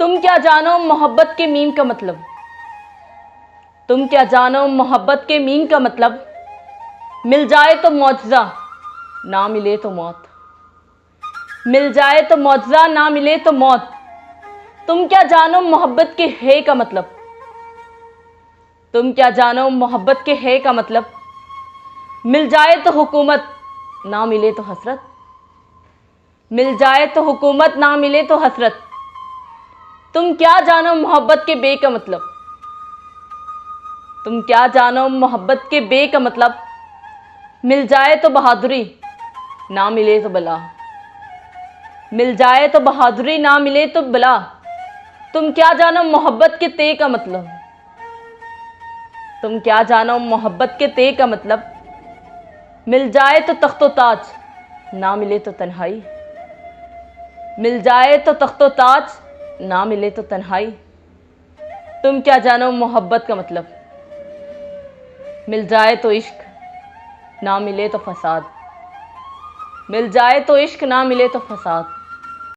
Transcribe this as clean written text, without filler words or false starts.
तुम क्या जानो मोहब्बत के मीम का मतलब। तुम क्या जानो मोहब्बत के मीम का मतलब। मिल जाए तो मौजज़ा, ना मिले तो मौत। मिल जाए तो मौजज़ा, ना मिले तो मौत। तुम क्या जानो मोहब्बत के है का मतलब। तुम क्या जानो मोहब्बत के है का मतलब। मिल जाए तो हुकूमत, ना मिले तो हसरत। मिल जाए तो हुकूमत, ना मिले तो हसरत। तुम क्या जानो मोहब्बत के बे का मतलब। तुम क्या जानो मोहब्बत के बे का मतलब। मिल जाए तो बहादुरी, ना मिले तो बला। मिल जाए तो बहादुरी, ना मिले तो बला। तुम क्या जानो मोहब्बत के ते का मतलब। तुम क्या जानो मोहब्बत के ते का मतलब। मिल जाए तो तख्तो ताज, ना मिले तो तन्हाई। मिल जाए तो तख्तो ताज, ना मिले तो तन्हाई। तुम क्या जानो मोहब्बत का मतलब। मिल जाए तो इश्क, ना मिले तो फसाद। मिल जाए तो इश्क, ना मिले तो फसाद।